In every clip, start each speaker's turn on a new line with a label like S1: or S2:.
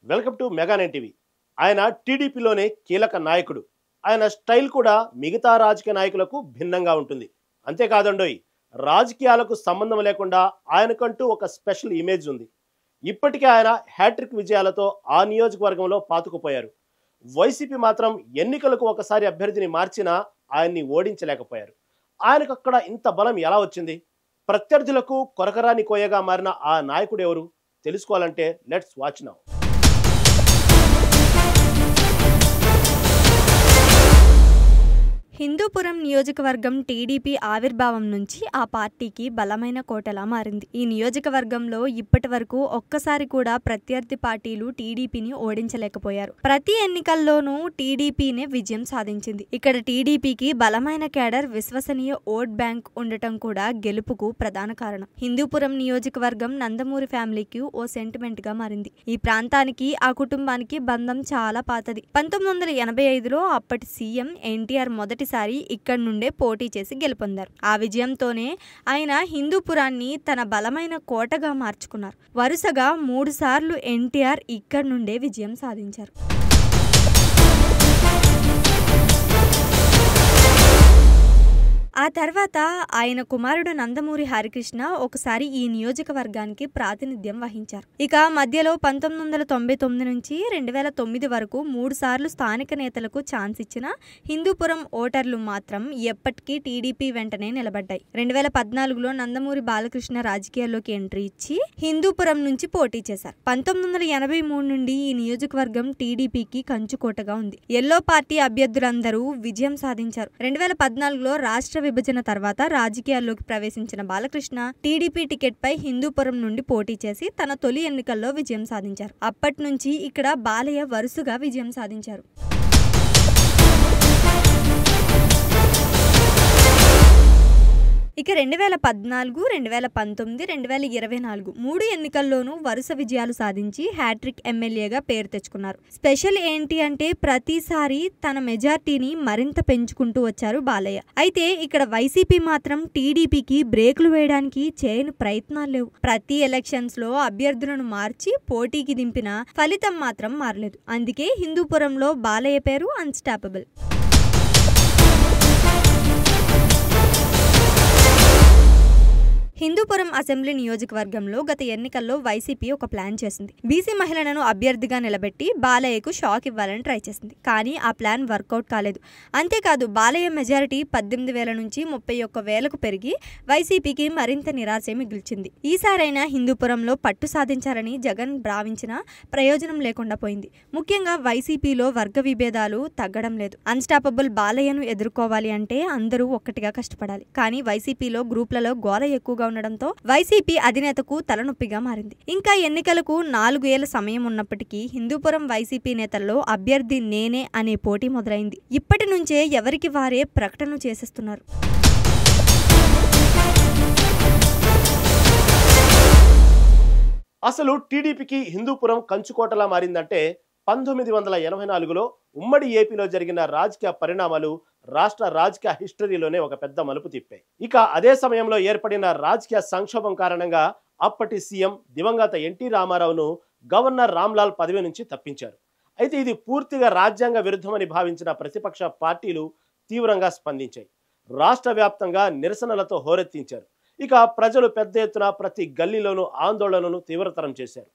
S1: Welcome to mega nine TV. ఆయన టీడీపీలోనే కీలక నాయకుడు. ఆయన స్టైల్ కూడా మిగతా రాజకీయ నాయకులకు భిన్నంగా ఉంటుంది. అంతేకాదండోయ్, రాజకీయాలకు సంబంధం లేకుండా ఆయనకంటూ ఒక స్పెషల్ ఇమేజ్ ఉంది. ఇప్పటికే ఆయన హ్యాట్రిక్ విజయాలతో ఆ నియోజకవర్గంలో పాతుకుపోయారు. వైసీపీ మాత్రం ఎన్నికలకు ఒకసారి అభ్యర్థిని మార్చినా ఆయన్ని ఓడించలేకపోయారు. ఆయనకు అక్కడ ఇంత బలం ఎలా వచ్చింది? ప్రత్యర్థులకు కొరకరాని కోయగా మారిన ఆ నాయకుడు ఎవరు? తెలుసుకోవాలంటే లెట్స్ వాచ్ నౌ.
S2: హిందూపురం నియోజకవర్గం టీడీపీ ఆవిర్భావం నుంచి ఆ పార్టీకి బలమైన కోటలా మారింది. ఈ నియోజకవర్గంలో ఇప్పటి వరకు ఒక్కసారి కూడా ప్రత్యర్థి పార్టీలు టీడీపీని ఓడించలేకపోయారు. ప్రతి ఎన్నికల్లోనూ టీడీపీనే విజయం సాధించింది. ఇక్కడ టీడీపీకి బలమైన కేడర్, విశ్వసనీయ ఓట్ బ్యాంక్ ఉండటం కూడా గెలుపుకు ప్రధాన కారణం. హిందూపురం నియోజకవర్గం నందమూరి ఫ్యామిలీకి ఓ సెంటిమెంట్ గా మారింది. ఈ ప్రాంతానికి, ఆ కుటుంబానికి బంధం చాలా పాతది. 1985లో అప్పటి సీఎం ఎన్టీఆర్ మొదటిసారి ఇక్కడి నుండే పోటీ చేసి గెలుపొందారు. ఆ విజయంతోనే ఆయన హిందూపురాన్ని తన బలమైన కోటగా మార్చుకున్నారు. వరుసగా 3 సార్లు ఎన్టీఆర్ ఇక్కడి నుండే విజయం సాధించారు. ఆ తర్వాత ఆయన కుమారుడు నందమూరి హరికృష్ణ ఒకసారి ఈ నియోజకవర్గానికి ప్రాతినిధ్యం వహించారు. ఇక మధ్యలో 1999 నుంచి 2009 వరకు 3 సార్లు స్థానిక నేతలకు ఛాన్స్ ఇచ్చిన హిందూపురం ఓటర్లు మాత్రం ఎప్పటికీ టీడీపీ వెంటనే నిలబడ్డాయి. 2014లో నందమూరి బాలకృష్ణ రాజకీయాల్లోకి ఎంట్రీ ఇచ్చి హిందూపురం నుంచి పోటీ చేశారు. 1983 నుండి ఈ నియోజకవర్గం టీడీపీకి కంచుకోటగా ఉంది. ఎల్లో పార్టీ అభ్యర్థులందరూ విజయం సాధించారు. 2014లో రాష్ట్ర విభజన తర్వాత రాజకీయాల్లోకి ప్రవేశించిన బాలకృష్ణ టీడీపీ టికెట్ పై హిందూపురం నుండి పోటీ చేసి తన తొలి ఎన్నికల్లో విజయం సాధించారు. అప్పటి నుంచి ఇక్కడ బాలయ్య వరుసగా విజయం సాధించారు. ఇక 2014, 2019, 2024 3 ఎన్నికల్లోనూ వరుస విజయాలు సాధించి హ్యాట్రిక్ ఎమ్మెల్యేగా పేరు తెచ్చుకున్నారు. స్పెషల్ ఏంటి అంటే ప్రతిసారి తన మెజార్టీని మరింత పెంచుకుంటూ వచ్చారు బాలయ్య. అయితే ఇక్కడ వైసీపీ మాత్రం టీడీపీకి బ్రేకులు వేయడానికి చేయని ప్రయత్నాలు లేవు. ప్రతి ఎలక్షన్స్ లో అభ్యర్థులను మార్చి పోటీకి దింపిన ఫలితం మాత్రం మారలేదు. అందుకే హిందూపురంలో బాలయ్య పేరు అన్స్టాపబుల్. హిందూపురం అసెంబ్లీ నియోజకవర్గంలో గత ఎన్నికల్లో వైసీపీ ఒక ప్లాన్ చేసింది. బీసీ మహిళలను అభ్యర్థిగా నిలబెట్టి బాలయ్యకు షాక్ ఇవ్వాలని ట్రై చేసింది. కానీ ఆ ప్లాన్ వర్కౌట్ కాలేదు. అంతేకాదు బాలయ్య మెజారిటీ 18,000 నుంచి 31,000కు పెరిగి వైసీపీకి మరింత నిరాశ మిగిల్చింది. ఈసారైనా హిందూపురంలో పట్టు సాధించాలని జగన్ భావించినా ప్రయోజనం లేకుండా పోయింది. ముఖ్యంగా వైసీపీలో వర్గ విభేదాలు తగ్గడం లేదు. అన్స్టాపబుల్ బాలయ్యను ఎదుర్కోవాలి అంటే అందరూ ఒక్కటిగా కష్టపడాలి. కానీ వైసీపీలో గ్రూప్లలో గోల ఎక్కువగా ఉండడంతో వైసీపీ అధినేతకు తలనొప్పిగా మారింది. ఇంకా ఎన్నికలకు 4 ఏళ్ల సమయం ఉన్నప్పటికీ హిందూపురం వైసీపీ నేతల్లో అభ్యర్థి నేనే అనే పోటీ మొదలైంది. ఇప్పటి నుంచే ఎవరికి వారే ప్రకటనలు చేసేస్తున్నారు.
S1: అసలు టీడీపీకి హిందూపురం కంచుకోటలా మారిందంటే 1984లో ఉమ్మడి ఏపీలో జరిగిన రాజకీయ పరిణామాలు రాష్ట్ర రాజకీయ హిస్టరీలోనే ఒక పెద్ద మలుపు తిప్పాయి. ఇక అదే సమయంలో ఏర్పడిన రాజకీయ సంక్షోభం కారణంగా అప్పటి సీఎం దివంగత ఎన్టీ రామారావును గవర్నర్ రామ్లాల్ పదవి నుంచి తప్పించారు. అయితే ఇది పూర్తిగా రాజ్యాంగ విరుద్ధమని భావించిన ప్రతిపక్ష పార్టీలు తీవ్రంగా స్పందించాయి. రాష్ట్ర వ్యాప్తంగా నిరసనలతో హోరెత్తించారు. ఇక ప్రజలు పెద్ద ఎత్తున ప్రతి గల్లీలోనూ ఆందోళనను తీవ్రతరం చేశారు.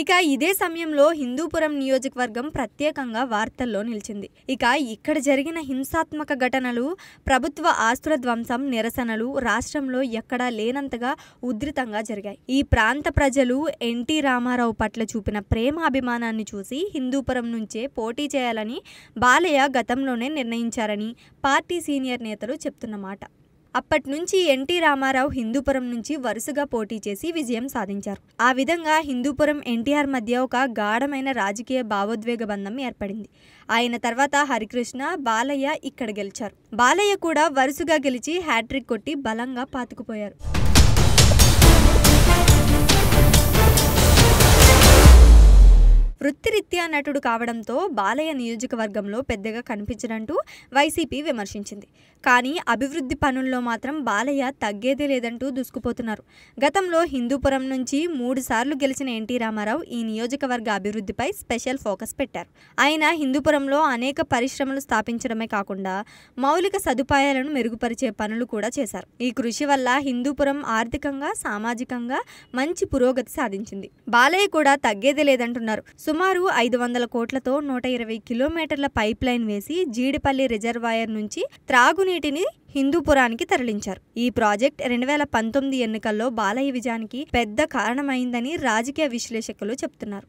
S2: ఇక ఇదే సమయంలో హిందూపురం నియోజకవర్గం ప్రత్యేకంగా వార్తల్లో నిలిచింది. ఇక ఇక్కడ జరిగిన హింసాత్మక ఘటనలు, ప్రభుత్వ ఆస్తుల ధ్వంసం, నిరసనలు రాష్ట్రంలో ఎక్కడా లేనంతగా ఉధృతంగా జరిగాయి. ఈ ప్రాంత ప్రజలు ఎన్టీ రామారావు పట్ల చూపిన ప్రేమాభిమానాన్ని చూసి హిందూపురం నుంచే పోటీ చేయాలని బాలయ్య గతంలోనే నిర్ణయించారని పార్టీ సీనియర్ నేతలు చెప్తున్నమాట. అప్పటి నుంచి ఎన్టీ రామారావు హిందూపురం నుంచి వరుసగా పోటీ చేసి విజయం సాధించారు. ఆ విధంగా హిందూపురం, ఎన్టీఆర్ మధ్య ఒక గాఢమైన రాజకీయ భావోద్వేగ బంధం ఏర్పడింది. ఆయన తర్వాత హరికృష్ణ, బాలయ్య ఇక్కడ గెలిచారు. బాలయ్య కూడా వరుసగా గెలిచి హ్యాట్రిక్ కొట్టి బలంగా పాతుకుపోయారు. వృత్తిరీత్యా నటుడు కావడంతో బాలయ్య నియోజకవర్గంలో పెద్దగా కనిపించడంటూ వైసీపీ విమర్శించింది. కానీ అభివృద్ధి పనుల్లో మాత్రం బాలయ్య తగ్గేదే లేదంటూ దూసుకుపోతున్నారు. గతంలో హిందూపురం నుంచి 3 సార్లు గెలిచిన ఎన్టీ రామారావు ఈ నియోజకవర్గ అభివృద్ధిపై స్పెషల్ ఫోకస్ పెట్టారు. ఆయన హిందూపురంలో అనేక పరిశ్రమలు స్థాపించడమే కాకుండా మౌలిక సదుపాయాలను మెరుగుపరిచే పనులు కూడా చేశారు. ఈ కృషి వల్ల హిందూపురం ఆర్థికంగా, సామాజికంగా మంచి పురోగతి సాధించింది. బాలయ్య కూడా తగ్గేదే లేదంటున్నారు. సుమారు 500 కోట్లతో 120 కిలోమీటర్ల పైప్ లైన్ వేసి జీడిపల్లి రిజర్వాయర్ నుంచి త్రాగునీటిని హిందూపురానికి తరలించారు. ఈ ప్రాజెక్ట్ 2019 ఎన్నికల్లో బాలయ్య విజయానికి పెద్ద కారణమైందని రాజకీయ విశ్లేషకులు చెప్తున్నారు.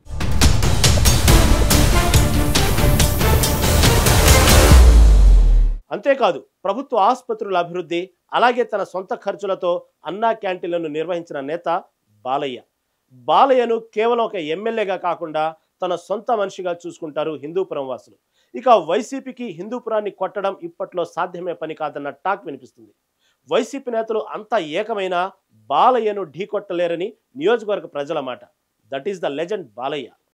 S1: అంతేకాదు ప్రభుత్వ ఆసుపత్రుల అభివృద్ధి, అలాగే తన సొంత ఖర్చులతో అన్నా క్యాంటీన్లను నిర్వహించిన నేత బాలయ్య. బాలయ్యను కేవలం ఒక ఎమ్మెల్యేగా కాకుండా తన సొంత మనిషిగా చూసుకుంటారు హిందూపురం వాసులు. ఇక వైసీపీకి హిందూపురాన్ని కొట్టడం ఇప్పట్లో సాధ్యమే పని కాదన్న టాక్ వినిపిస్తుంది. వైసీపీ నేతలు అంతా ఏకమైనా బాలయ్యను ఢీకొట్టలేరని నియోజకవర్గ ప్రజల మాట. That is the legend Balayya.